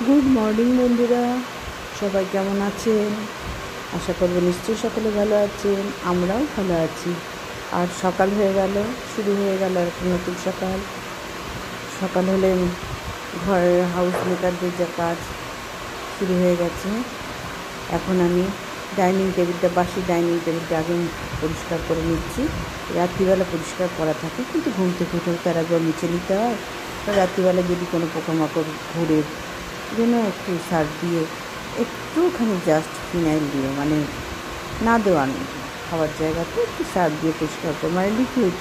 Good morning বন্ধুরা, সবাই কেমন আছেন? আশা করব নিশ্চয়ই সকলে ভালো আছেন, আমরাও ভালো আছি। আর সকাল হয়ে গেল, শুরু হয়ে গেল একটা নতুন সকাল। সকাল হলে ঘরের হাউস মেকারদের যা কাজ শুরু হয়ে গেছে। এখন আমি বাসি ডাইনিং টেবিলটা আগে পরিষ্কার করে নিচ্ছি। রাত্রিবেলা পরিষ্কার করা থাকে, কিন্তু ঘুম থেকে উঠেও তার একবার মুছে নিতে হয়। রাত্রিবেলা যদি কোনো পোকামাকড় ঘুরে যেন একটু সার্ফ দিয়ে একটুখানি জাস্ট ফিনাইল দিয়ে, মানে না দেওয়ার খাওয়ার জায়গাতে একটু সার্ফ দিয়ে পরিষ্কার করে, মানে লিকুইড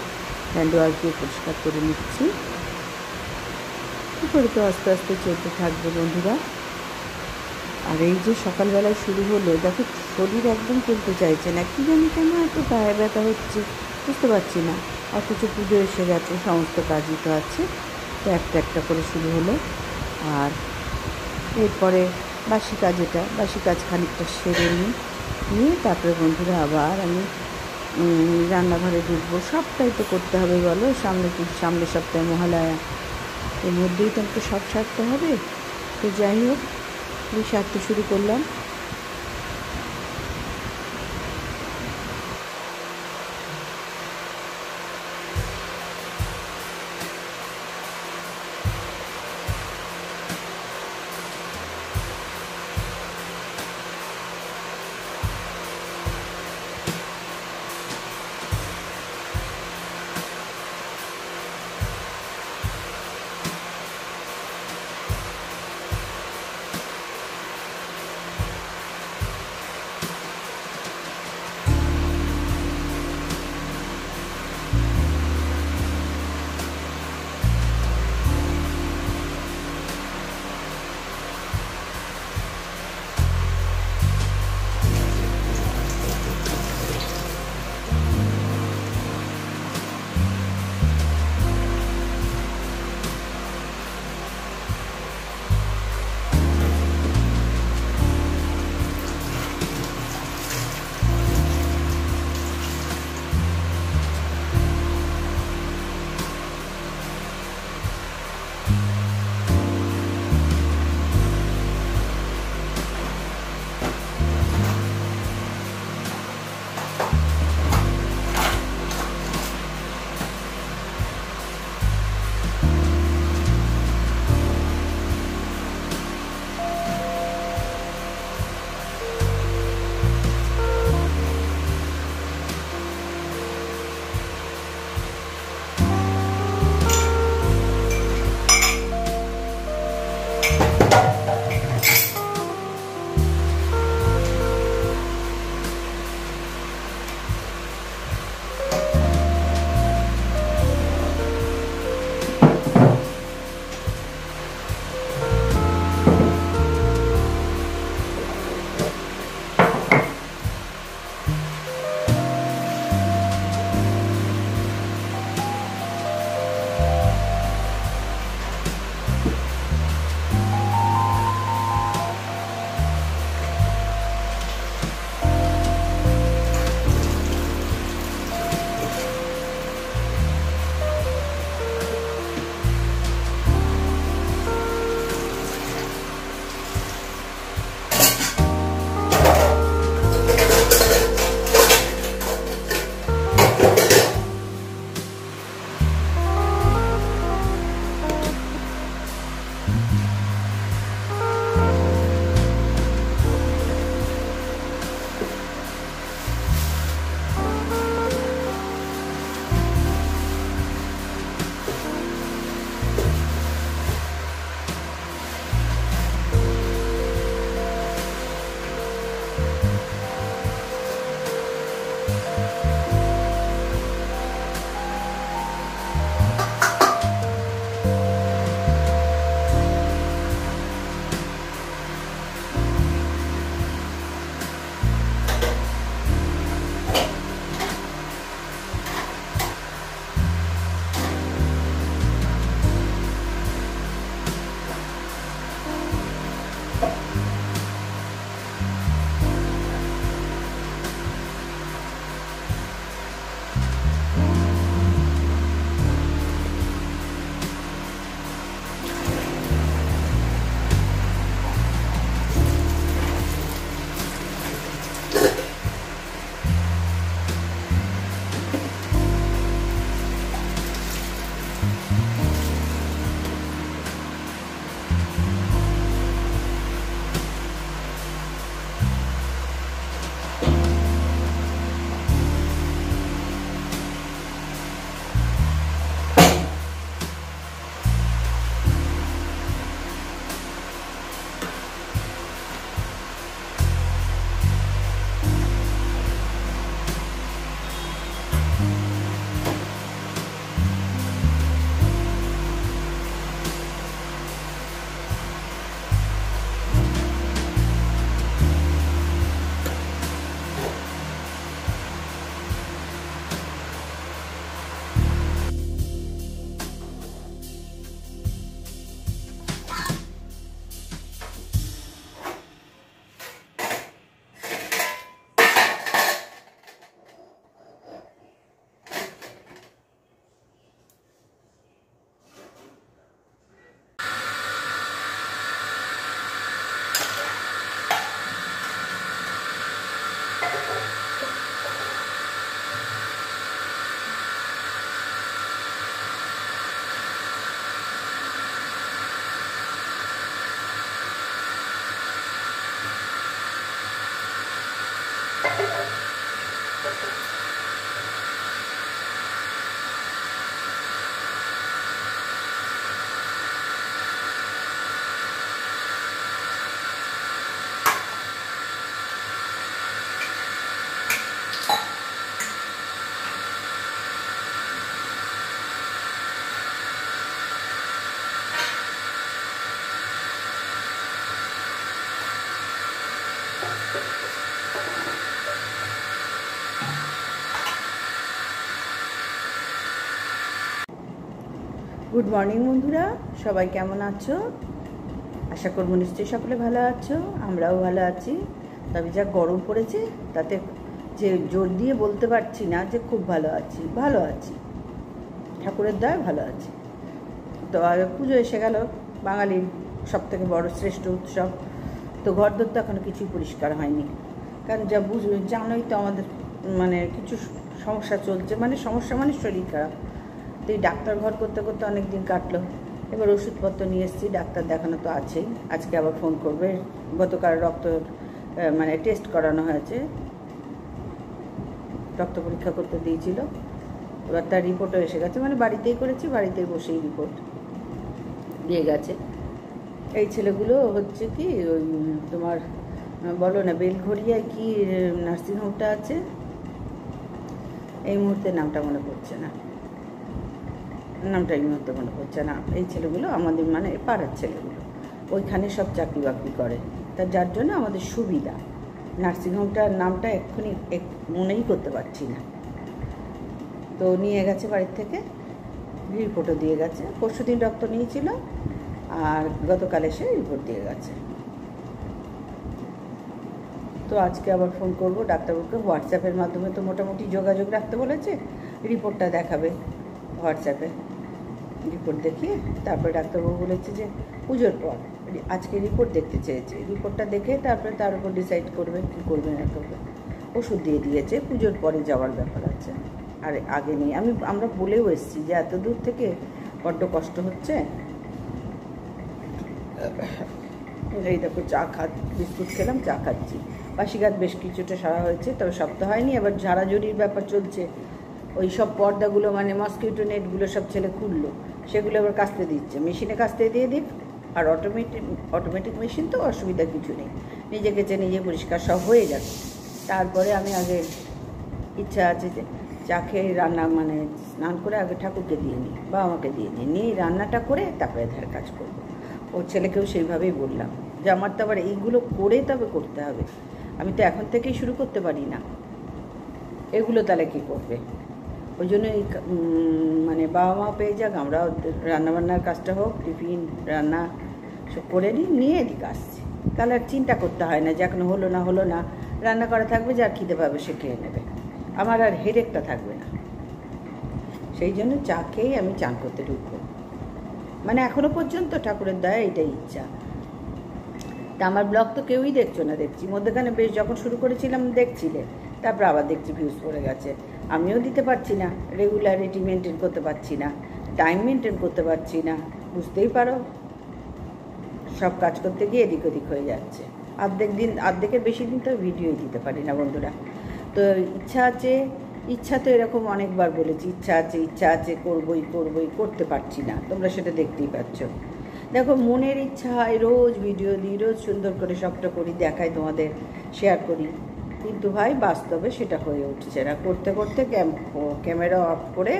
হ্যান্ড ওয়াশ দিয়ে পরিষ্কার করে নিচ্ছি। করে তো আস্তে আস্তে চলতে থাকবে বন্ধুরা। আর এই যে সকালবেলায় শুরু হলো, দেখো শরীর একদম চলতে চাইছে না, কী জানি কেন এত গায়ে ব্যথা হচ্ছে, বুঝতে পারছি না। অথচ পুজো এসে গেছে, সমস্ত কাজই তো আছে, তো একটা একটা করে শুরু হলো। আর এরপরে বাসি কাজ খানিকটা সেরে নিয়ে তারপরে বন্ধুরা আবার আমি রান্নাঘরে ঢুকবো। সবটাই তো করতে হবে বলো, সামনের সপ্তাহে মহালয়া, এর মধ্যেই তো আমাকে সব সারতে হবে। তো যাই হোক, এই সারতে শুরু করলাম। গুড মর্নিং বন্ধুরা, সবাই কেমন আছো? আশা করবো নিশ্চয়ই সকলে ভালো আছো, আমরাও ভালো আছি। তবে যা গরম পড়েছে তাতে যে জোর দিয়ে বলতে পারছি না যে খুব ভালো আছি। ভালো আছি, ঠাকুরের দয়ায় ভালো আছি। তো পুজো এসে গেল, বাঙালির সবথেকে বড় শ্রেষ্ঠ উৎসব। তো ঘরদোর তো এখনো কিছুই পরিষ্কার হয়নি, কারণ যা জানোই তো আমাদের মানে কিছু সমস্যা চলছে, মানে সমস্যা মানে শরীর খারাপ। তো এই ডাক্তার ঘর করতে করতে অনেক দিন কাটলো। এবার ওষুধপত্র নিয়ে এসেছি, ডাক্তার দেখানো তো আছেই। আজকে আবার ফোন করবে। গতকাল রক্ত মানে টেস্ট করানো হয়েছে, রক্ত পরীক্ষা করতে দিয়েছিল। এবার তার রিপোর্টও এসে গেছে, মানে বাড়িতেই করেছি, বাড়িতেই বসেই রিপোর্ট দিয়ে গেছে। এই ছেলেগুলো হচ্ছে কি ওই তোমার বলো না বেলঘড়িয়ায় কি নার্সিংহোমটা আছে, এই মুহূর্তে নামটা মনে পড়ছে না, নামটা এই মুহূর্তে মনে পড়ছে না। এই ছেলেগুলো আমাদের মানে পাড়ার ছেলেগুলো, ওইখানে সব চাকরি বাকরি করে। তা যার জন্য আমাদের সুবিধা। নার্সিংহোমটার নামটা এক্ষুনি মনেই করতে পারছি না। তো নিয়ে গেছে বাড়ির থেকে, রিপোর্টও দিয়ে গেছে। পরশুদিন রক্ত নিয়েছিল, আর গতকাল এসে রিপোর্ট দিয়ে গেছে। তো আজকে আবার ফোন করব ডাক্তারবাবুকে। হোয়াটসঅ্যাপের মাধ্যমে তো মোটামুটি যোগাযোগ রাখতে বলেছে। রিপোর্টটা দেখাবে হোয়াটসঅ্যাপে, রিপোর্ট দেখিয়ে তারপরে ডাক্তারবাবু বলেছে যে পুজোর পর আজকে রিপোর্ট দেখতে চেয়েছে। রিপোর্টটা দেখে তারপরে তার উপর ডিসাইড করবে কী করবে না করবে। ওষুধ দিয়ে দিয়েছে, পুজোর পরে যাওয়ার ব্যাপার আছে, আর আগে নেই। আমরা বলেও এসেছি যে এত দূর থেকে বড্ড কষ্ট হচ্ছে। এই দেখো চা বিস্কুট খেলাম, চা খাচ্ছি। বাসিঘাত বেশ কিছুটা সারা হয়েছে, তবে সব তো হয়নি। এবার ঝাড়াঝুড়ির ব্যাপার চলছে। ওই সব পর্দাগুলো মানে মসকিউটো নেটগুলো সব ছেলে খুললো, সেগুলো এবার কাচতে দিচ্ছে। মেশিনে কাচতে দিয়ে দিক, আর অটোমেটিক মেশিন তো অসুবিধা কিছু নেই, নিজে কেচে নিজে পরিষ্কার সব হয়ে যাচ্ছে। তারপরে আমি আগে ইচ্ছা আছে যে চা খেয়ে রান্না মানে স্নান করে আগে ঠাকুরকে দিয়ে নিই বা আমাকে দিয়ে নিই রান্নাটা করে তারপরে ধার কাজ করবো। ও ছেলেকেও সেইভাবেই বললাম যে আমার তো আবার এইগুলো করে তবে করতে হবে, আমি তো এখন থেকেই শুরু করতে পারি না। এগুলো তাহলে কী করবে? ওই জন্য এই মানে বাবা মা পেয়ে যাক, আমরা রান্নাবান্নার কাজটা হোক, টিফিন রান্না সব করে নিয়ে এদিকে আসছি। তাহলে আর চিন্তা করতে হয় না যে এখনো হলো না, রান্না করা থাকবে, যার খিদে পাবে সে খেয়ে নেবে, আমার আর হেডেকটা থাকবে না। সেই জন্য চা খেয়েই আমি চান করতে ঢুকবো, মানে এখনও পর্যন্ত ঠাকুরের দয়া এটাই ইচ্ছা। তা আমার ব্লগ তো কেউই দেখছো না, দেখছি মধ্যেখানে বেশ যখন শুরু করেছিলাম দেখছিলে, তারপর আবার দেখছি ভিউজ পড়ে গেছে। আমিও দিতে পারছি না, রেগুলারিটি মেনটেন করতে পারছি না, টাইম মেনটেন করতে পারছি না, বুঝতেই পারো। সব কাজ করতে গিয়ে এদিক ওদিক হয়ে যাচ্ছে। অর্ধেকের বেশি দিন তো ভিডিওই দিতে পারি না বন্ধুরা। তো ইচ্ছা তো এরকম অনেকবার বলেছি, ইচ্ছা আছে করবই করতে পারছি না, তোমরা সেটা দেখতেই পাচ্ছ। দেখো, মনের ইচ্ছা হয় রোজ ভিডিও দিই, রোজ সুন্দর করে সবটা করি, দেখাই, তোমাদের শেয়ার করি, কিন্তু ভাই বাস্তবে সেটা হয়ে উঠছে না। করতে করতে ক্যামেরা অফ করে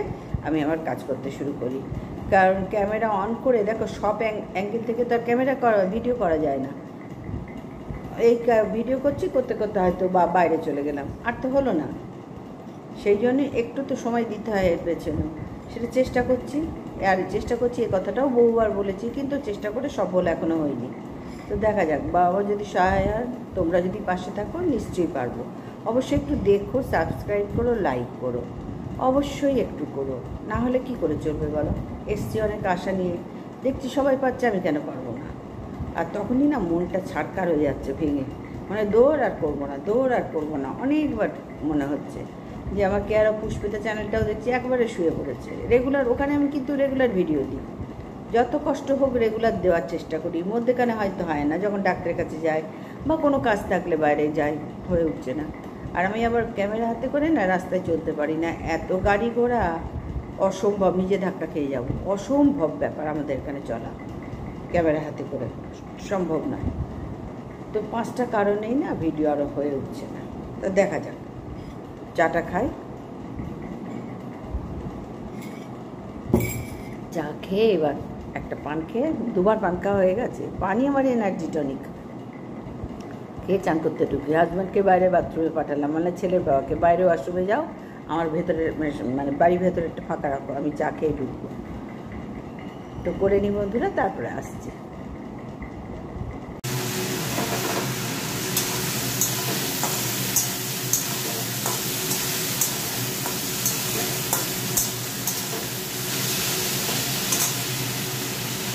আমি আমার কাজ করতে শুরু করি। কারণ ক্যামেরা অন করে দেখো সব অ্যাঙ্গেল থেকে তো আর ভিডিও করা যায় না। এই ভিডিও করতে করতে হয়তো বাইরে চলে গেলাম, আর তো হলো না। সেই জন্য একটু তো সময় দিতে হয় এর পেছনে, সেটা চেষ্টা করছি। এ কথাটাও বহুবার বলেছি, কিন্তু চেষ্টা করে সফল এখনও হয়নি। তো দেখা যাক, বাবা যদি সহায় হয়, তোমরা যদি পাশে থাকো নিশ্চয়ই পারবো। অবশ্যই একটু দেখো, সাবস্ক্রাইব করো, লাইক করো, অবশ্যই একটু করো, না হলে কি করে চলবে বলো। এসছি অনেক আশা নিয়ে, দেখছি সবাই পাচ্ছে, আমি কেন পারবো না। আর তখনই না মনটা ছাড়কার হয়ে যাচ্ছে ভেঙে, মানে দৌড় আর করবো না। অনেকবার মনে হচ্ছে যে আমাকে আরও পুষ্পিতা চ্যানেলটাও দেখছি একবারে শুয়ে পড়েছে রেগুলার। ওখানে আমি কিন্তু রেগুলার ভিডিও দিই, যত কষ্ট হোক রেগুলার দেওয়ার চেষ্টা করি। মধ্যেখানে হয়তো হয় না, যখন ডাক্তারের কাছে যাই বা কোনো কাজ থাকলে বাইরে যাই, হয়ে উঠছে না। আর আমি আবার ক্যামেরা হাতে করে না রাস্তায় চলতে পারি না, এত গাড়ি ঘোড়া, অসম্ভব, নিজে ধাক্কা খেয়ে যাবো, অসম্ভব ব্যাপার আমাদের এখানে চলা ক্যামেরা হাতে করে, সম্ভব নয়। তো 5টা কারণেই না ভিডিও আরও হয়ে উঠছে না। তো দেখা যাক, চাটা খাই, চা খেয়ে এবার একটা পান খেয়ে, 2বার পান খাওয়া হয়ে গেছে। পানি আমার এনার্জি টনিক। খেয়ে চান করতে ঢুকি, হাজব্যান্ডকে বাইরে বাথরুমে পাঠালাম, মানে ছেলের বাবাকে বাইরে ওয়াশরুমে যাও, আমার ভেতরে মানে বাড়ির ভেতরে একটা ফাঁকা রাখো, আমি চা খেয়ে ঢুকবো। তো করে নি বন্ধুরা, তারপরে আসছি।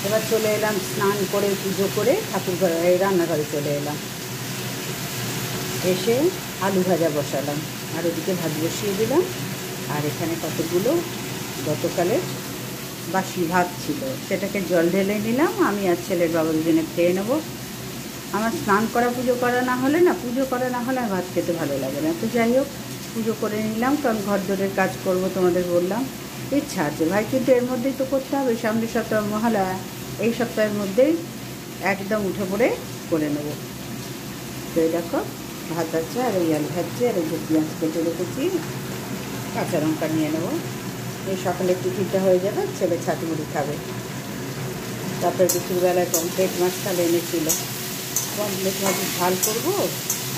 এবার চলে এলাম স্নান করে, পুজো করে ঠাকুর ঘরে, রান্নাঘরে চলে এলাম। এসে আলু ভাজা বসালাম, আর ওদিকে ভাত বসিয়ে দিলাম। আর এখানে কতগুলো গতকালের বাসি ভাত ছিল, সেটাকে জল ঢেলে নিলাম। আমি আর ছেলের বাবা দুজনে খেয়ে নেবো। আমার স্নান করা পুজো করা না হলে আর ভাত খেতে ভালো লাগে না। তো যাই হোক, পুজো করে নিলাম, কারণ ঘর দরের কাজ করব, তোমাদের বললাম। ইচ্ছা আছে ভাই, কিন্তু এর মধ্যেই তো করতে হবে। সামনের সপ্তাহ মহালয়া, এই সপ্তাহের মধ্যেই একদম উঠে পড়ে করে নেব। তো এই দেখো ভাত আছে, আর এই আলু ভাজছে, আর এই যে পেঁয়াজ কেটে রেখেছি, কাঁচা লঙ্কা নিয়ে নেবো। এই সকালে টিফিনটা হয়ে যাবে, ছেলে ছাতু মুড়ি খাবে। তারপরে দুপুরবেলায় পমফ্রেট মাছ তাহলে এনেছিল, পমফ্রেট মাছ ঝাল করবো।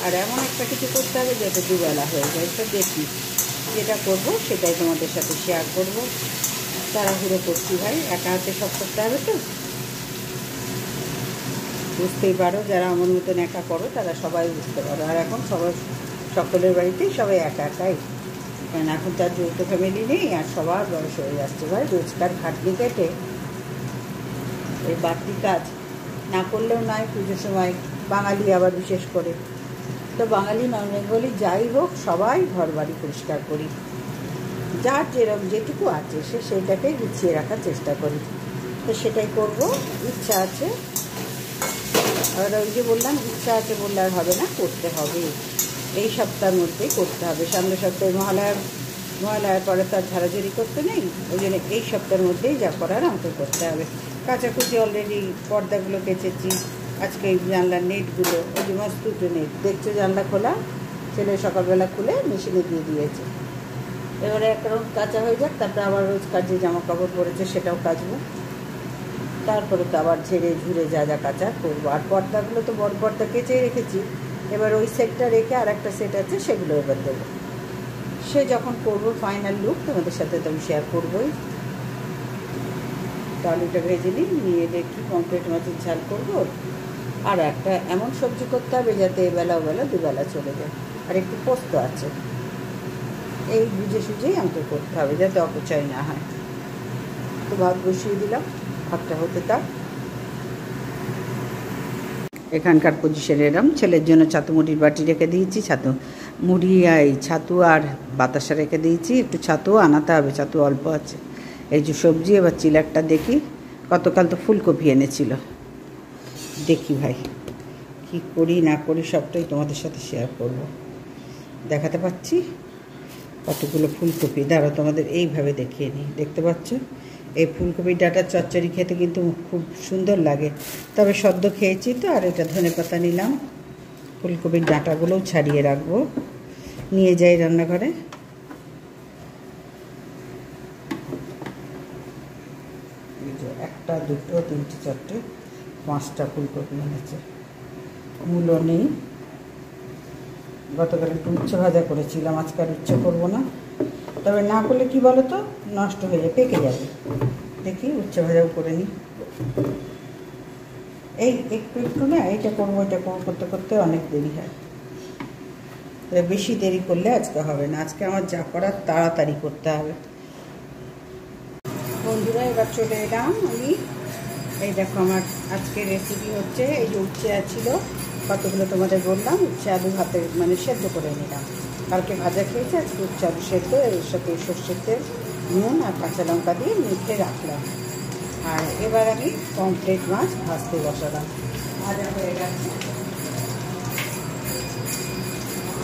আর এমন একটা কিছু করতে হবে যাতে দুবেলা হয়ে যায়। তো দেখি যেটা করবো সেটাই তোমাদের সাথে শেয়ার করবো। তাড়াহুড়ো করছি ভাই, একা হাতে সব করতে হবে তো, বুঝতেই পারো। যারা আমার মতন একা করো তারা সবাই বুঝতে পারো। আর এখন সকলের বাড়িতেই সবাই একা একাই, কারণ এখন তার যৌথ ফ্যামিলি নেই, আর সবার বয়স হয়ে যাচ্ছে ভাই। রোজকার খাটনি কেটে এই বাড়তি কাজ না করলেও নয়। পুজোর সময় বাঙালি আবার বিশেষ করে, তো বাঙালি নন বেঙ্গলি যাই হোক, সবাই ঘর বাড়ি পরিষ্কার করি, যার যেটুকু আছে সেটাকে গুছিয়ে রাখার চেষ্টা করি। তো সেটাই করব, ইচ্ছা আছে। আর ওই যে বললাম, ইচ্ছা আছে বললে আর হবে না, করতে হবে। এই সপ্তাহের মধ্যেই করতে হবে। সামনের সপ্তাহে মহালয়ার পরে তার ঝাড়াঝাড়ি করতে নেই, ওই জন্য এই সপ্তাহের মধ্যেই যা করার আমাকে করতে হবে। কাচাকুচি অলরেডি পর্দাগুলো কেচেছি, আজকে এই জানলার নেটগুলো, ওই যে মস্ত দুটো নেট দেখছো, জানলা খোলা, ছেলে সকালবেলা খুলে মেশিনে দিয়ে দিয়েছে। এবারে এক রাউন্ড কাচা হয়ে যাক, তারপরে আবার রোজকার যে জামা কাপড় পরেছে সেটাও কাচবো। তারপরে তো আবার ঝেড়ে ঝুড়ে যা কাচা করবো। আর পর্দাগুলো তো বড় পর্দা কেচেই রেখেছি, এবার ওই সেটটা রেখে আর একটা সেট আছে, সেগুলো এবার দেবো। সে যখন করবো ফাইনাল লুক তোমাদের সাথে তো আমি শেয়ার করবোই। তো আলুটা ভেজে নিয়ে দেখি পমফ্রেট মাছের ঝাল করবো। আর একটা এমন সবজি করতে হবে যাতে এবেলাও বেলা দুবেলা চলে যায়। আর একটু পোস্ত আছে, এই বুঝে সুঝেই আমাকে করতে হবে যাতে অপচয় না হয়। তো ভাত বসিয়ে দিলাম, ভাতটা হতে থাক। এখানকার পজিশন এরম, ছেলের জন্য ছাতু মুড়ির বাটি রেখে দিয়েছি, ছাতু আর বাতাসা রেখে দিয়েছি। একটু ছাতুও আনাতে হবে, ছাতু অল্প আছে। এই যে সবজি। এবার চিলারটা দেখি, গতকাল তো ফুলকপি এনেছিল, দেখি ভাই কি করি না করি সবটাই তোমাদের সাথে শেয়ার করব। দেখাতে পাচ্ছি কতগুলো ফুলকপি, দাঁড়াও তোমাদের এইভাবে দেখিয়ে নিই। দেখতে পাচ্ছ এই ফুলকপির ডাঁটার চচ্চড়ি খেতে কিন্তু খুব সুন্দর লাগে, তবে সদ্য খেয়েছি তো। আর এটা ধনেপাতা নিলাম, ফুলকপির ডাঁটাগুলোও ছাড়িয়ে রাখবো, নিয়ে যাই রান্নাঘরে। একটা, দুটো, তিনটে, চারটে, 5টা ফুলকপি এনেছে। মূলো নেই, গতকাল একটু উচ্ছে ভাজা করেছিলাম, আজকে আর উচ্ছে করবো না। তবে না করলে কি বলো তো, নষ্ট হয়ে যাবে, পেকে যাবে। দেখি উচ্ছে ভাজাও করে নিই। এই একটু একটু না, এইটা করবো এটা করবো করতে করতে অনেক দেরি হয়। বেশি দেরি করলে আজকে হবে না, আজকে আমার যা করার তাড়াতাড়ি করতে হবে। বন্ধুরা এবার চলে এলাম আমি। এই দেখো আমার আজকের রেসিপি হচ্ছে, এই যে উচ্ছে ছিল কতগুলো তোমাদের বললাম, উচ্ছে আলু ভাতে মানে সেদ্ধ করে নিলাম। কালকে ভাজা খেয়েছি, আজকে উচ্ছে আলু সেদ্ধ, এর সাথে সর্ষের তেল, নুন আর কাঁচা লঙ্কা দিয়ে মেখে রাখলাম। আর এবার আমি পমফ্রেট মাছ ভাজতে বসালাম, ভাজা হয়ে গেছে।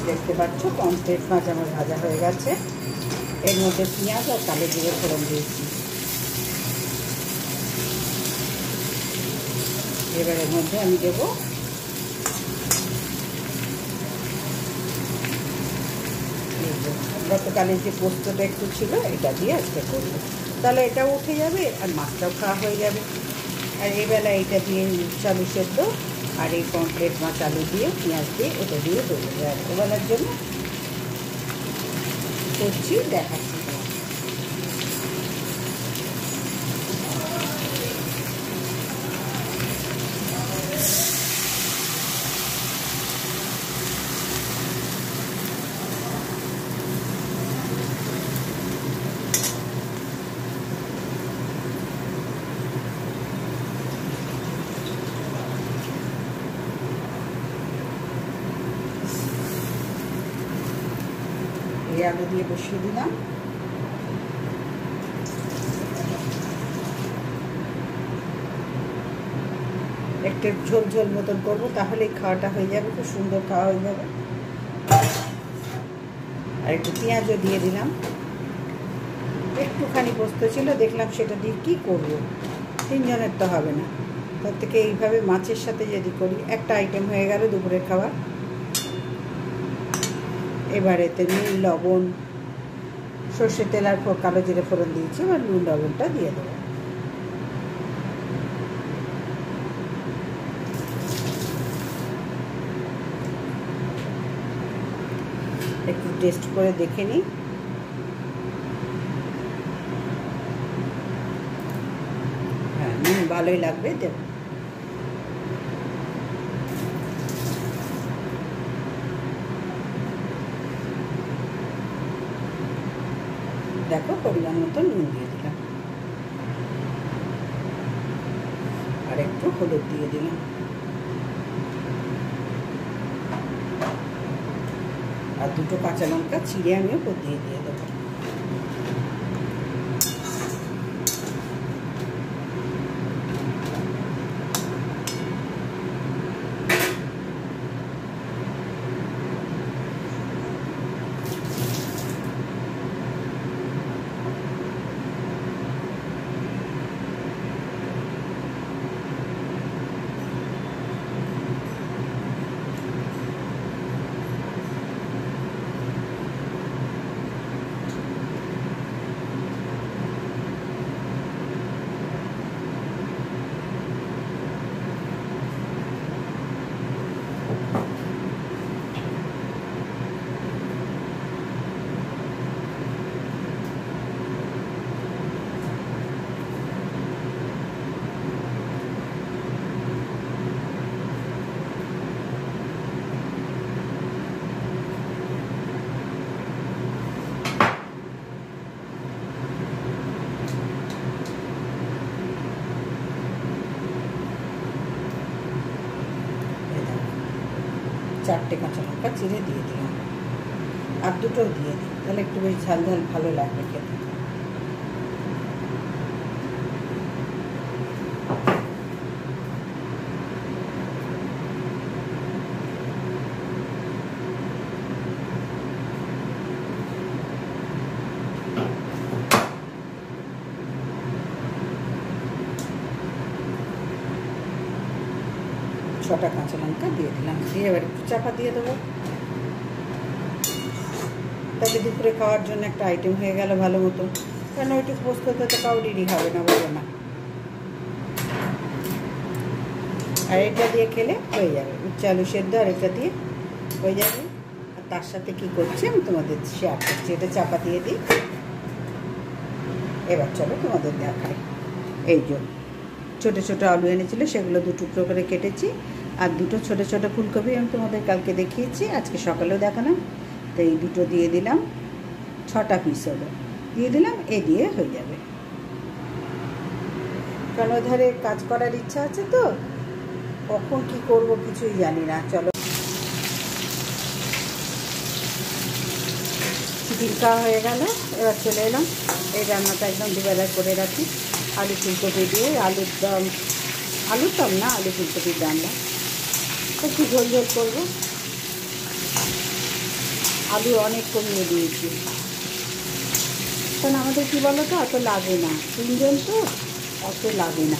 দেখতে পাচ্ছ পমফ্রেট মাছ আমার ভাজা হয়ে গেছে। এর মধ্যে পেঁয়াজ আর কালো জিরে ফোড়ন দিয়েছি। এবার এর মধ্যে আমি দেবো গতকালের যে পোস্তটা একটু ছিল, এটা দিয়ে আজকে করবো, তাহলে এটাও উঠে যাবে আর মাছটাও খাওয়া হয়ে যাবে। আর এবেলা এটা দিয়ে আলু সেদ্ধ আর এই পমফ্রেট মাছ আলু দিয়ে পেঁয়াজ দিয়ে এটা দিয়ে দেবো। আর ওবেলার জন্য করছি, দেখাচ্ছি। এই আলু দিয়ে বসিয়ে দিলাম। একটু ঝোল ঝোল মতন করবো, তাহলেই খাওয়াটা হয়ে যাবে, খুব সুন্দর খাওয়া হয়ে যাবে। আর একটু পেঁয়াজও দিয়ে দিলাম। একটুখানি পোস্ত ছিল, দেখলাম সেটা দিয়ে কী করবো, 3 জনের তো হবে না, তার থেকে এইভাবে মাছের সাথে যদি করি একটা আইটেম হয়ে গেল দুপুরের খাবার। এবার এতে নুন লবণ, সর্ষের তেল আর কালো জিরে ফোড়ন দিয়েছি, এবার নুন লবণটা দিয়ে দেবো। একটু টেস্ট করে দেখে নিই। হ্যাঁ, নুন ভালোই লাগবে, দেবো। দেখো পরিমাণ মতো নুন দিয়ে দিলাম, আর একটু হলুদ দিয়ে দিলাম, আর 2টো কাঁচা লঙ্কা চিড়ে আমি ওপর দিয়ে দেবো। চারটে কাঁচা লঙ্কা চিড়ে দিয়ে দিলাম, আর 2টো দিয়ে দিই, তাহলে একটু বেশ ঝাল ঝাল ভালো লাগবে খেতে। 6টা কাঁচা লঙ্কা দিয়ে দিলাম, দিয়ে এবার একটু চাপা দিয়ে দেবো। তাহলে দুপুরে খাওয়ার জন্য একটা আইটেম হয়ে গেল ভালো মতো, কারণ ওইটুকু পোস্ততে তো কাউরিরই হবে না, বলবো না। আর এটা দিয়ে খেলে হয়ে যাবে, উচ্ছে আলু সেদ্ধ আর এটা দিয়ে হয়ে যাবে। আর তার সাথে কী করছি আমি তোমাদের শেয়ার করছি, এটা চাপা দিয়ে দিই। এবার চলো তোমাদের দেখাই। এই যে ছোটো ছোটো আলু এনেছিল, সেগুলো 2 টুকরো করে কেটেছি। আর 2টো ছোটো ছোটো ফুলকপি আমি তোমাদের কালকে দেখিয়েছি, আজকে সকালেও দেখালাম। তো এই 2টো দিয়ে দিলাম, 6টা পিস হলো, দিয়ে দিলাম। এ দিয়ে হয়ে যাবে, কারণ ধারে কাজ করার ইচ্ছা আছে তো, কখন কি করব কিছুই জানি না। চলো, চিকেন খাওয়া হয়ে গেল, এবার চলে এলাম। এই রান্নাটা একদম দুবেলা করে রাখি, আলু ফুলকপি দিয়ে। আলুর দম না, আলু ফুলকপির রান্না একটু ঝোল ঝোল করবো। আলু অনেক কমিয়ে দিয়েছি, কারণ আমাদের কী বলো তো, অত লাগে না, 3 জন তো, অত লাগে না।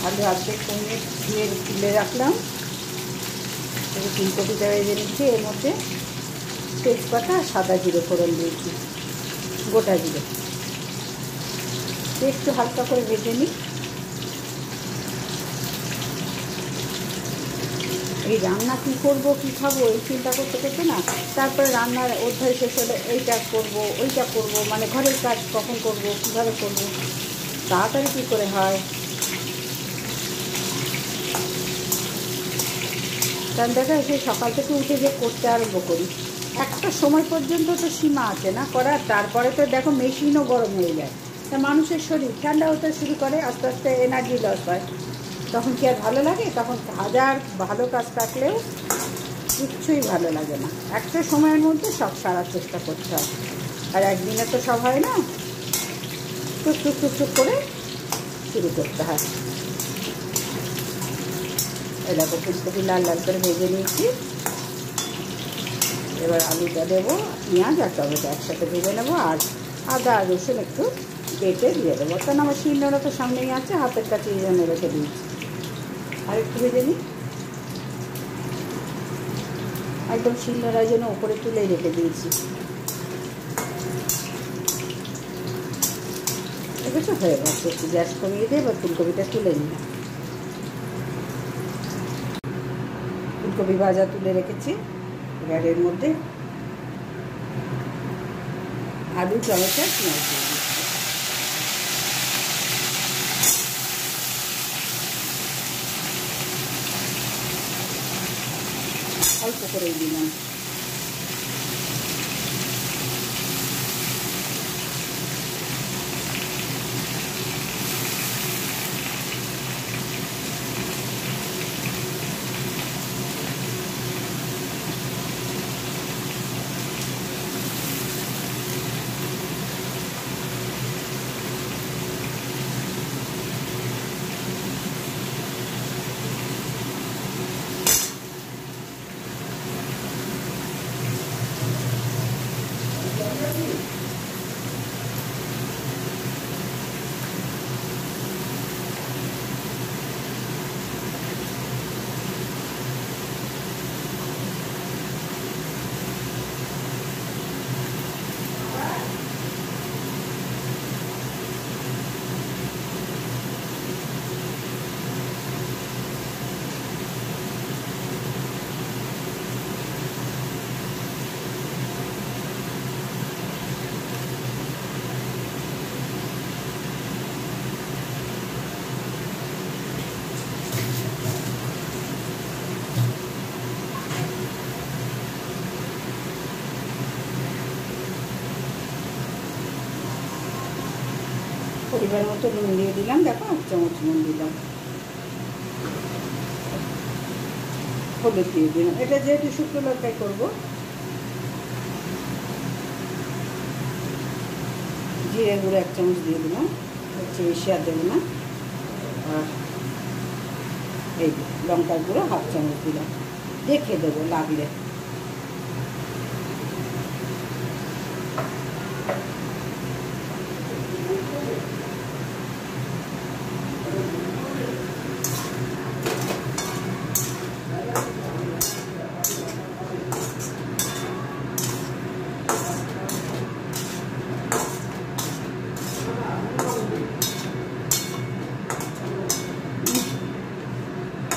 আলু অর্ধেক কমিয়ে দিয়ে তুলে রাখলাম। ফুলকপিটা ভেজে নিচ্ছি, এর মধ্যে তেজপাতা আর সাদা জিরে ফোড়ন দিয়েছি, গোটা জিরে। একটু হালকা করে ভেজে নিই। এই রান্না কী করবো, কী খাবো, এই চিন্তা করতে করতে না, তারপরে রান্নার অধ্যায় শেষ হলে এইটা করবো, ওইটা করবো, মানে ঘরের কাজ কখন করবো, কীভাবে করবো, তাড়াতাড়ি কী করে হয়। কারণ দেখা সেই সকাল থেকে উঠে যে করতে আরম্ভ করি, একটা সময় পর্যন্ত তো সীমা আছে না করার, তারপরে তো দেখো মেশিনও গরম হয়ে যায়। তা মানুষের শরীর ঠান্ডা হতে শুরু করে, আস্তে আস্তে এনার্জি লস হয়, তখন কি আর ভালো লাগে? তখন হাজার ভালো কাজ থাকলেও কিচ্ছুই ভালো লাগে না। একটা সময়ের মধ্যে সব সারার চেষ্টা করতে হয়, আর একদিনে তো সব হয় না, টুক টুক করে শুরু করতে হয়। এরকম ফুলকপি লাল লাল করে ভেজে নিয়েছি। এবার আলুটা দেবো, পেঁয়াজ আর টমেটো একসাথে ভেজে নেবো, আর আদা আর রসুন একটু বেটে দিয়ে দেবো, কারণ আমার শিলনোড়া তো সামনেই আছে, হাতের কাছে এই জন্য রেখে দিয়েছি। আর একটু ভেজে নিই, একদম শিলনোড়ার জন্য উপরে তুলেই রেখে দিয়েছি। দেখেছো হয়ে গেছে, একটু গ্যাস কমিয়ে দিয়ে এবার ফুলকপিটা তুলে নিলাম। ফুলকপি ভাজা তুলে রেখেছি, এবার এর মধ্যে আলু টমেটো পেঁয়াজ দিয়ে দিচ্ছি। অল্প করেই দিলাম। পরিবার মতো নুন দিয়ে দিলাম, দেখো 1 চামচ নুন দিলাম, হলুদ দিয়ে দিলাম। এটা যেহেতু শুকনো লঙ্কায় করবো, জিরে গুঁড়ো 1 চামচ দিয়ে দিলাম, হচ্ছে বেশি আর দেবো না। আর এই লঙ্কার গুঁড়ো 1/2 চামচ দিলাম, দেখে দেবো লাগলে।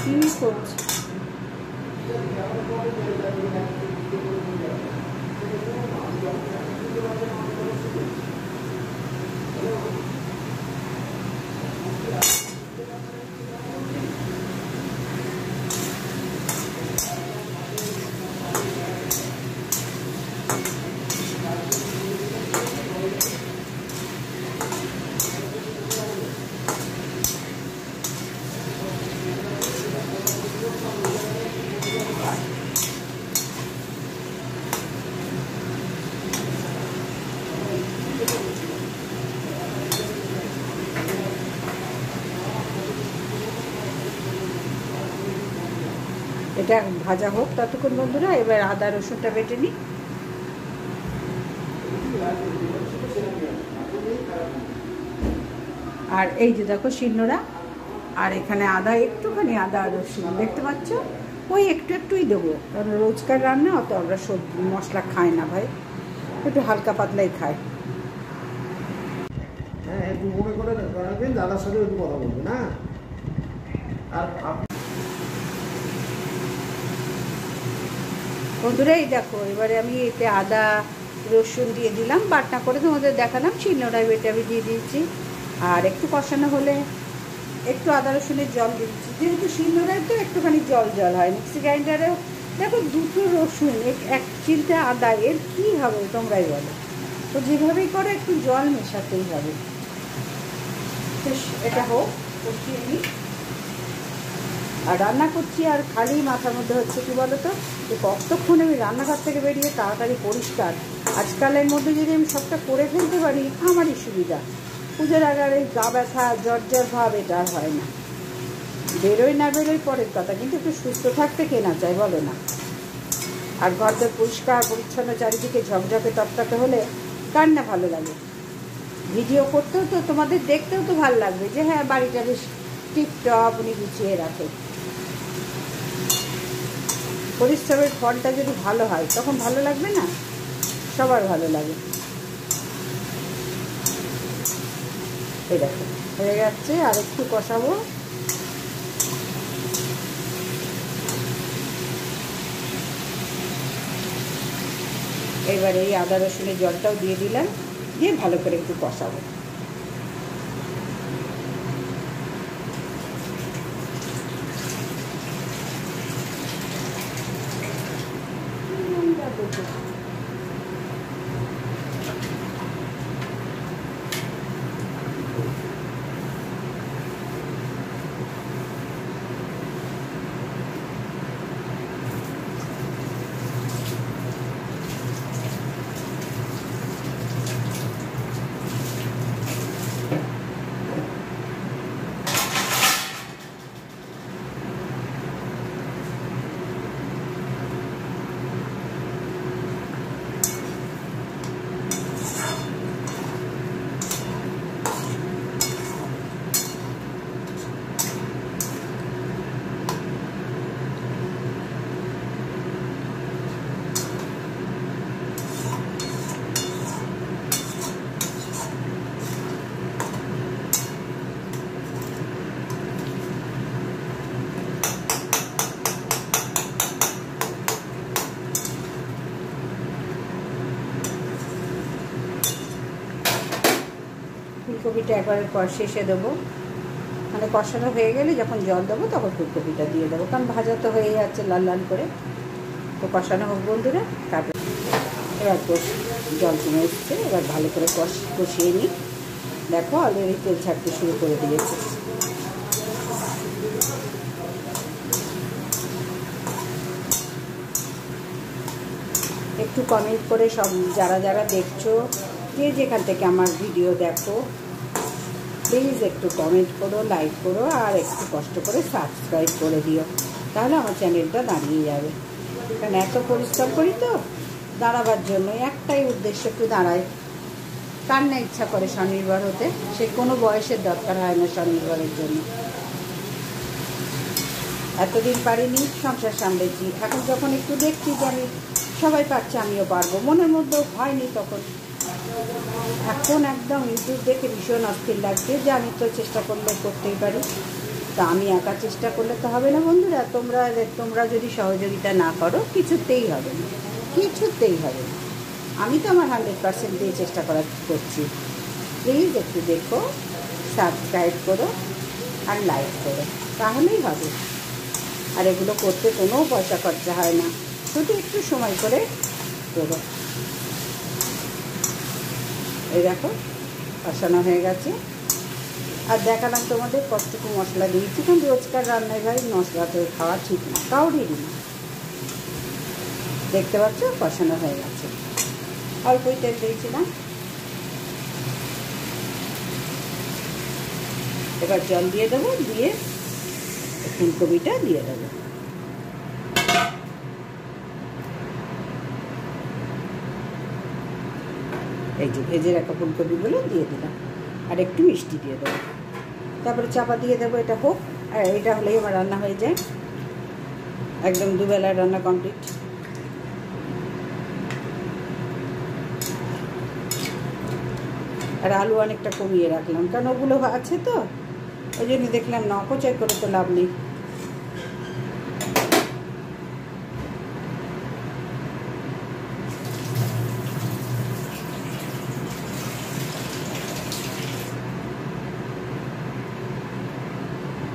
কি করছে? এটা ভাজা হোক ততক্ষণ বন্ধুরা। এবার আদা রসুনটা বেটে নিই। আর এই যে দেখো শিলনোড়া, আর এখানে আদা, একটুখানি আদা আর রসুন দেখতে পাচ্ছ, ওই একটু একটুই দেবো, কারণ রোজকার রান্না অত আমরা সবজি মশলা খাই না ভাই, একটু হালকা পাতলাই খাই। হ্যাঁ, একটু মনে করে রাখবেন, দাদার সাথে একটু কথা বলবেন। না আর বন্ধুরা এই দেখো, এবারে আমি এতে আদা রসুন দিয়ে দিলাম, বাটনা করে তোমাদের দেখালাম, শিলনোড়ায় বেটে আমি দিয়ে দিয়েছি। আর একটু কষানো হলে একটু আদা রসুনের জল দিচ্ছি, যেহেতু শিলনোড়ায় তো একটুখানি জল জল হয়। মিক্সি গ্রাইন্ডারেও দেখো দুটো রসুন, এক চিলটা আদা, এর কী হবে তোমরাই বলো। তো যেভাবেই করো একটু জল মেশাতেই হবে। এটা হোক, কষিয়ে নিই। আর রান্না করছি আর খালি মাথার মধ্যে হচ্ছে কি বলো তো, যে কতক্ষণ আমি রান্নাঘর থেকে বেরিয়ে তাড়াতাড়ি পরিষ্কার। আজকালের মধ্যে যদি আমি সবটা করে ফেলতে পারি আমারই সুবিধা। পুজোর আগে এই গা ব্যথা জ্বর ভাব এটা আর হয় না। বেরোই না বেরোই পরের কথা, কিন্তু একটু সুস্থ থাকতে কে না চায় বলো না। আর ঘরটা পরিষ্কার পরিচ্ছন্ন, চারিদিকে ঝকঝকে তকতকে হলে কার না ভালো লাগে। ভিডিও করতেও তো তোমাদের দেখতেও তো ভালো লাগবে, যে হ্যাঁ বাড়িটা বেশ টিপটপ উনি গুছিয়ে রাখে। পরিশ্রমের ফলটা যদি ভালো হয় তখন ভালো লাগবে না? সবার ভালো লাগে। এই দেখো হয়ে যাচ্ছে, আর একটু কষাবো। এবার এই আদা রসুনের জলটাও দিয়ে দিলাম, দিয়ে ভালো করে একটু কষাবো। ফুলকপিটা একবারে শেষে দেবো, মানে কষানো হয়ে গেলে যখন জল দেবো তখন ফুলকপিটা দিয়ে দেবো, কারণ ভাজা তো হয়ে যাচ্ছে লাল লাল করে। তো কষানো হোক বন্ধুরা, তারপরে এবার জল কমে এসছে, এবার ভালো করে কষিয়ে নিই। দেখো অলরেডি তেল ছাড়তে শুরু করে দিয়েছে। একটু কমেন্ট করে সব যারা যারা দেখছো, যে যেখান থেকে আমার ভিডিও দেখো, প্লিজ একটু কমেন্ট করো, লাইক করো, আর একটু কষ্ট করে সাবস্ক্রাইব করে দিও, তাহলে আমার চ্যানেলটা দাঁড়িয়ে যাবে। কারণ এত পরিশ্রম করি তো দাঁড়াবার জন্য, একটাই উদ্দেশ্য, একটু দাঁড়ায়। কার না ইচ্ছা করে স্বনির্ভর হতে, সে কোনো বয়সের দরকার হয় না স্বনির্ভরের জন্য। এতদিন পারিনি, সংসার সামলেছি, এখন যখন একটু দেখছি যে আমি সবাই পারছে আমিও পারবো, মনের মধ্যেও হয়নি তখন। এখন একদম ইউটিউব দেখে ভীষণ অস্থির লাগছে যে আমি তো চেষ্টা করলে করতেই পারি। তা আমি একা চেষ্টা করলে তো হবে না বন্ধুরা, তোমরা যদি সহযোগিতা না করো কিছুতেই হবে না, কিছুতেই হবে না। আমি তো আমার 100% দিয়ে চেষ্টা করছি। প্লিজ একটু দেখো, সাবস্ক্রাইব করো আর লাইক করো, তাহলেই হবে। আর এগুলো করতে কোনো পয়সা খরচা হয় না, শুধু একটু সময় করে করো। এই দেখো কষানো হয়ে গেছে। আর দেখালাম তোমাদের কতটুকু মশলা দিয়েছি, কারণ রোজকার রান্নায় ভাই মশলা তো খাওয়া ঠিক না, কাউরিরই না। দেখতে পাচ্ছ কষানো হয়ে গেছে। অল্পই তেল দিয়েছিলাম, এবার জল দিয়ে দেবো, দিয়ে ফুলকপিটা দিয়ে দেবো। এই যে ভেজে রাখা ফুলকপিগুলো দিয়ে দিলাম, আর একটু মিষ্টি দিয়ে দেবো, তারপরে চাপা দিয়ে দেবো। এটা হোক, আর এটা হলেই আমার রান্না হয়ে যায়, একদম দুবেলার রান্না কমপ্লিট। আর আলু অনেকটা কমিয়ে রাখলাম, কারণ ওগুলো আছে তো, ওই জন্য দেখলাম না অপচয় করে তো লাভ নেই।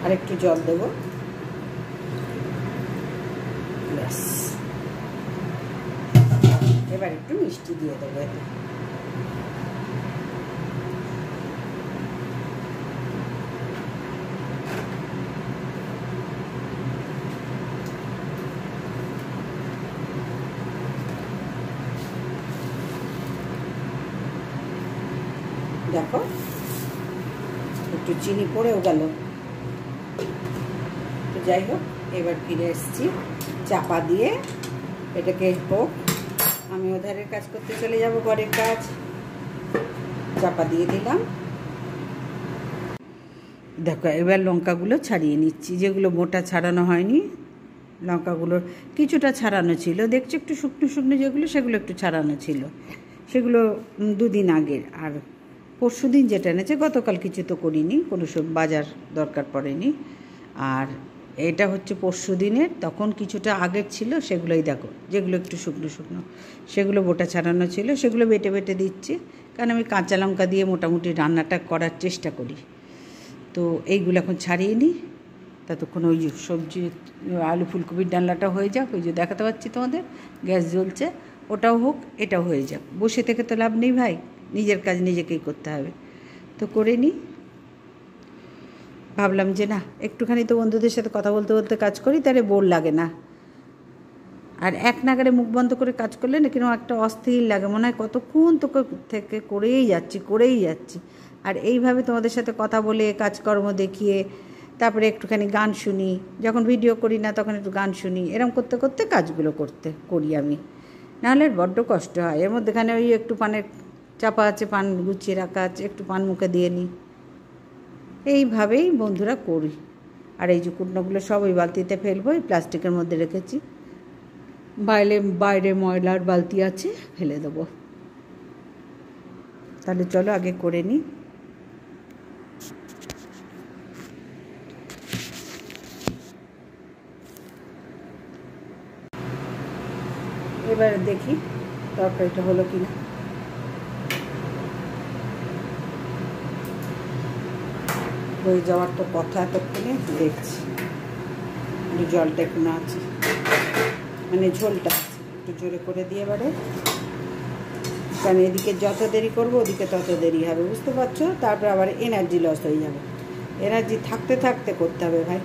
আর একটু জল দেবো, ব্যাস। এবার একটু মিষ্টি দিয়ে দেবো এতে। দেখো একটু চিনি পড়েও গেল, তো যাই হোক। এবার ফিরে এসেছি, চাপা দিয়ে এটাকে হোক, আমি ওধারের কাজ করতে চলে যাব, ঘরের কাজ। চাপা দিয়ে দিলাম। দেখো এবার লঙ্কাগুলো ছাড়িয়ে নিচ্ছি, যেগুলো মোটা ছাড়ানো হয়নি, লঙ্কাগুলো কিছুটা ছাড়ানো ছিল, দেখছি একটু শুকনো শুকনো যেগুলো, সেগুলো একটু ছাড়ানো ছিল, সেগুলো 2 দিন আগের। আর পরশু দিন যেটা এনেছে, গতকাল কিছু তো করিনি, কোনো সব বাজার দরকার পড়েনি। আর এটা হচ্ছে পরশু দিনের, তখন কিছুটা আগের ছিল, সেগুলোই দেখো, যেগুলো একটু শুকনো শুকনো, সেগুলো বোটা ছাড়ানো ছিল, সেগুলো বেটে বেটে দিচ্ছি, কারণ আমি কাঁচা লঙ্কা দিয়ে মোটামুটি রান্নাটা করার চেষ্টা করি। তো এইগুলো এখন ছাড়িয়ে নিই, ততক্ষণ ওই যে সবজি আলু ফুলকপির ডালনাটা হয়ে যাক। ওই যে দেখাতে পাচ্ছি তোমাদের, গ্যাস জ্বলছে, ওটাও হোক, এটাও হয়ে যাক। বসে থেকে তো লাভ নেই ভাই, নিজের কাজ নিজেকেই করতে হবে, তো করে নিই। ভাবলাম যে না, একটুখানি তো বন্ধুদের সাথে কথা বলতে বলতে কাজ করি, তাহলে বোর লাগে না। আর এক নাগারে মুখ বন্ধ করে কাজ করলে না কিরকম একটা অস্থির লাগে, মনে হয় কতক্ষণ তোকে থেকে করেই যাচ্ছি। আর এইভাবে তোমাদের সাথে কথা বলে, কাজকর্ম দেখিয়ে, তারপরে একটুখানি গান শুনি, যখন ভিডিও করি না তখন একটু গান শুনি, এরকম করতে করতে কাজগুলো করি আমি, নাহলে বড্ড কষ্ট হয়। এর মধ্যেখানে ওই একটু পানের চাপা আছে, পান গুছিয়ে রাখা আছে, একটু পান মুখে দিয়ে নিই, এইভাবেই বন্ধুরা করি। আর এই যে কুটনোগুলো সব ওই বালতিতে ফেলবো, এই প্লাস্টিকের মধ্যে রেখেছি, বাইরে ময়লার বালতি আছে, ফেলে দেবো। তাহলে চলো আগে করে নিই। এবার দেখি তরকারিটা হলো কিনা। হয়ে যাওয়ার তো কথা, এতক্ষণে দেখছি জলটা একটু না আছে, মানে ঝোলটা একটু জোরে করে দিয়ে এবারে, কারণ এদিকে যত দেরি করবো ওদিকে তত দেরি হবে, বুঝতে পারছো। তারপর আবার এনার্জি লস হয়ে যাবে, এনার্জি থাকতে থাকতে করতে হবে ভাই।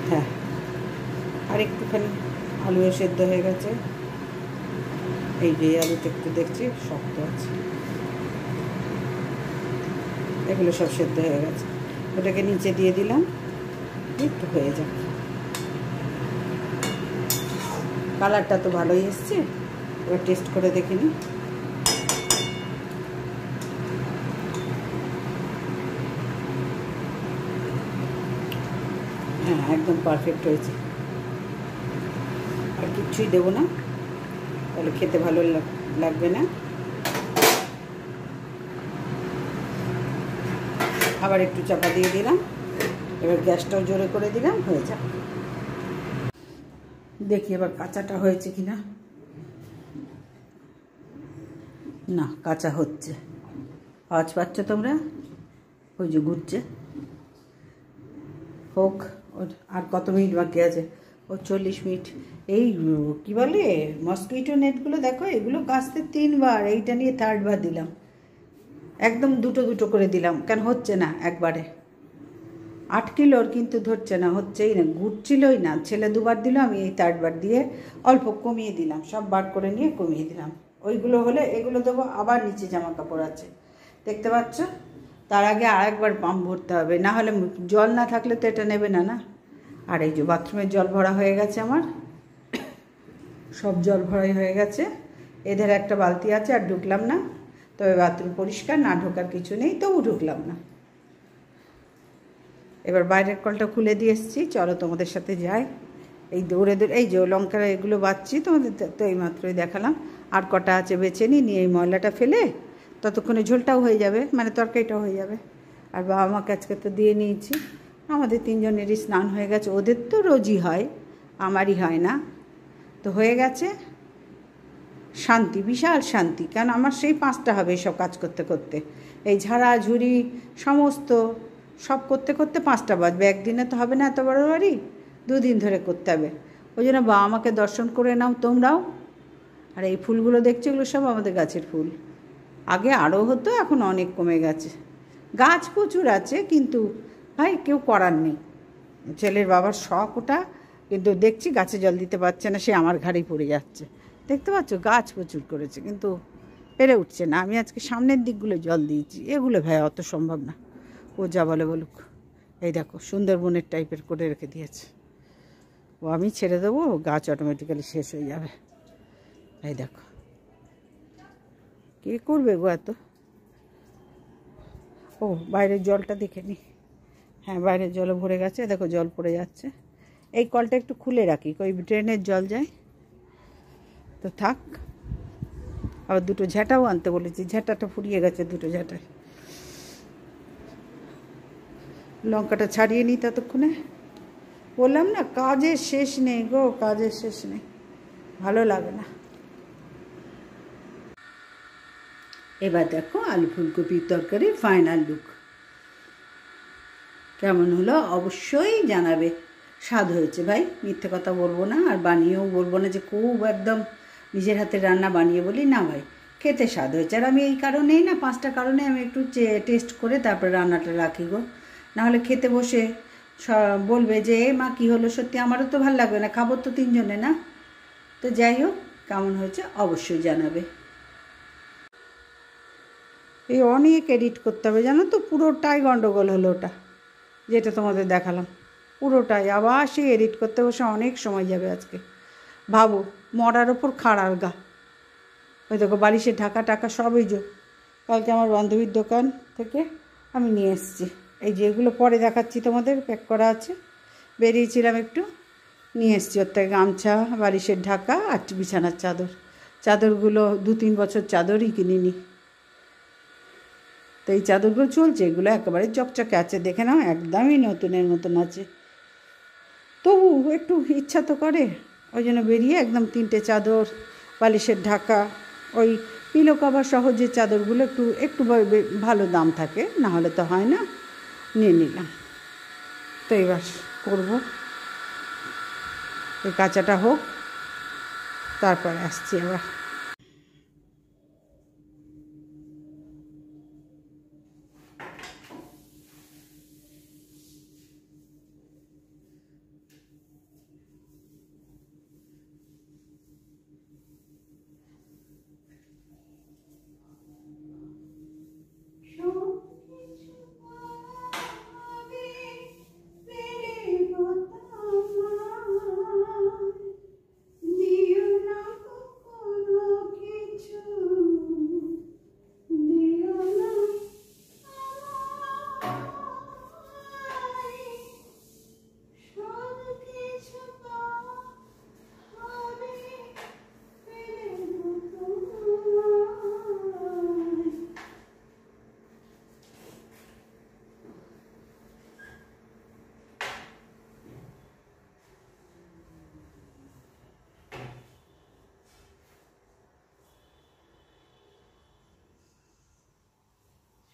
হ্যাঁ, আর একটুখানি আলু সেদ্ধ হয়ে গেছে, এই যে আলুটা একটু দেখছি শক্ত আছে, এগুলো সব সেদ্ধ হয়ে গেছে, ওটাকে নিচে দিয়ে দিলাম, একটু হয়ে যাবে। কালারটা তো ভালোই এসছে, এবার টেস্ট করে দেখে নিই। হ্যাঁ, একদম পারফেক্ট হয়েছে। আর কিচ্ছুই দেবো না, তাহলে খেতে ভালো লাগবে না। আবার একটু চাপা দিয়ে দিলাম, এবার গ্যাসটাও জোরে করে দিলাম, হয়ে যাবে। দেখি এবার কাঁচাটা হয়েছে কিনা। না, কাঁচা হচ্ছে, আওয়াজ পাচ্ছ তোমরা? ওই যে ঘুরছে। হোক, ওর আর কত মিনিট বাকি আছে? ও 40 মিনিট। এই কি বলে মসকিটো নেটগুলো দেখো, এগুলো কাচতে 3 বার, এইটা নিয়ে 3rd বার দিলাম, একদম দুটো দুটো করে দিলাম, কেন হচ্ছে না একবারে। 8 কিলোর কিন্তু ধরছে না, হচ্ছেই না, ঘুরছিলই না। ছেলে 2 বার দিল, আমি এই 3rd বার দিয়ে অল্প কমিয়ে দিলাম, সব বার করে নিয়ে কমিয়ে দিলাম। ওইগুলো হলে এগুলো দেবো, আবার নিচে জামা কাপড় আছে দেখতে পাচ্ছ। তার আগে আরেকবার পাম্প ভরতে হবে, না হলে জল না থাকলে তো এটা নেবে না না। আর এই যে বাথরুমের জল ভরা হয়ে গেছে আমার, সব জল ভরাই হয়ে গেছে। এদের একটা বালতি আছে, আর ঢুকলাম না, তবে বাথরুম পরিষ্কার, না ঢোকার কিছু নেই, তবু ঢুকলাম না। এবার বাইরের কলটা খুলে দিয়ে এসেছি, চলো তোমাদের সাথে যাই। এই দৌড়ে দৌড়ে এই যে লঙ্কা এগুলো বাচ্ছি, তোমাদের তো এই মাত্রই দেখালাম। আর কটা আছে বেছে নিয়ে এই ময়লাটা ফেলে ততক্ষণে ঝোলটাও হয়ে যাবে, মানে তরকারিটাও হয়ে যাবে। আর বাবা মাকে আজকে তো দিয়ে নিয়েছি, আমাদের 3 জনেরই স্নান হয়ে গেছে। ওদের তো রোজই হয়, আমারই হয় না, তো হয়ে গেছে। শান্তি, বিশাল শান্তি। কেন আমার সেই 5টা হবে এসব কাজ করতে করতে, এই ঝাড়া ঝুড়ি সমস্ত সব করতে করতে 5টা বাজবে। একদিনে তো হবে না, এত বড় বাড়ি 2 দিন ধরে করতে হবে। ওই জন্য বাবা আমাকে দর্শন করে নাও তোমরাও। আর এই ফুলগুলো দেখছো, এগুলো সব আমাদের গাছের ফুল। আগে আরও হতো, এখন অনেক কমে গেছে। গাছ প্রচুর আছে, কিন্তু ভাই কেউ করার নেই। ছেলের বাবার শখ ওটা, কিন্তু দেখছি গাছে জল দিতে পারছে না, সে আমার ঘাড়েই পড়ে যাচ্ছে। দেখতে পাচ্ছ, গাছ প্রচুর করেছে কিন্তু পেরে উঠছে না। আমি আজকে সামনের দিকগুলো জল দিয়েছি, এগুলো ভাই অত সম্ভব না। ও যা বলে বলুক। এই দেখো সুন্দরবনের টাইপের করে রেখে দিয়েছে। ও আমি ছেড়ে দেবো, গাছ অটোমেটিক্যালি শেষ হয়ে যাবে। এই দেখো, কে করবে গো এত। ও বাইরের জলটা দেখে নি, হ্যাঁ বাইরের জলও ভরে গেছে, দেখো জল পড়ে যাচ্ছে। এই কলটা একটু খুলে রাখি, ওই ড্রেনের জল যায় তো থাক। আবার 2টো ঝাঁটাও আনতে বলেছি, ঝাঁটাটা ফুরিয়ে গেছে 2টো ঝাঁটায়। লঙ্কাটা ছাড়িয়ে নিই ততক্ষণে। বললাম না কাজের শেষ নেই গো, কাজের শেষ নেই, ভালো লাগে না। এবার দেখো আলু ফুলকপির তরকারি ফাইনাল লুক কেমন হলো অবশ্যই জানাবে। স্বাদ হয়েছে ভাই, মিথ্যে কথা বলবো না, আর বানিয়েও বলবো না যে খুব একদম নিজের হাতে রান্না বানিয়ে বলি না ভাই, খেতে স্বাদ হয়েছে। আর আমি এই কারণেই না 5টা কারণে আমি একটু টেস্ট করে তারপরে রান্নাটা রাখি গো, নাহলে খেতে বসে বলবে যে এ মা কী হলো, সত্যি আমারও তো ভালো লাগবে না, খাবো তো 3 জনে না। তো যাই হোক, কেমন হয়েছে অবশ্যই জানাবে। এই অনেক এডিট করতে হবে জানো তো, পুরোটাই গন্ডগোল হলো ওটা যেটা তোমাদের দেখালাম, পুরোটাই আবার সেই এডিট করতে বসে অনেক সময় যাবে আজকে। ভাবো, মরার ওপর খাড়ার গা। ওই দেখো বালিশের ঢাকা টাকা সবই যে কালকে আমার বান্ধবীর দোকান থেকে আমি নিয়ে এসেছি। এই যে এগুলো পরে দেখাচ্ছি তোমাদের, প্যাক করা আছে, বেরিয়েছিলাম একটু, নিয়ে এসেছি ওর থেকে গামছা, বালিশের ঢাকা আর বিছানার চাদর। চাদরগুলো 2-3 বছর চাদরই কিনিনি, তো এই চাদরগুলো চলছে, এগুলো একেবারে চকচকে আছে, দেখে নাও একদমই নতুনের মতন আছে। তবু একটু ইচ্ছা তো করে, ওই জন্য বেরিয়ে একদম 3টে চাদর, বালিশের ঢাকা, ওই পিলো কভার সহ যে চাদরগুলো একটু একটু ভালো দাম থাকে, না হলে তো হয় না, নিয়ে নিলাম। তো এবার করবো, এই কাঁচাটা হোক, তারপর আসছি আবার।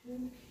আসবেন।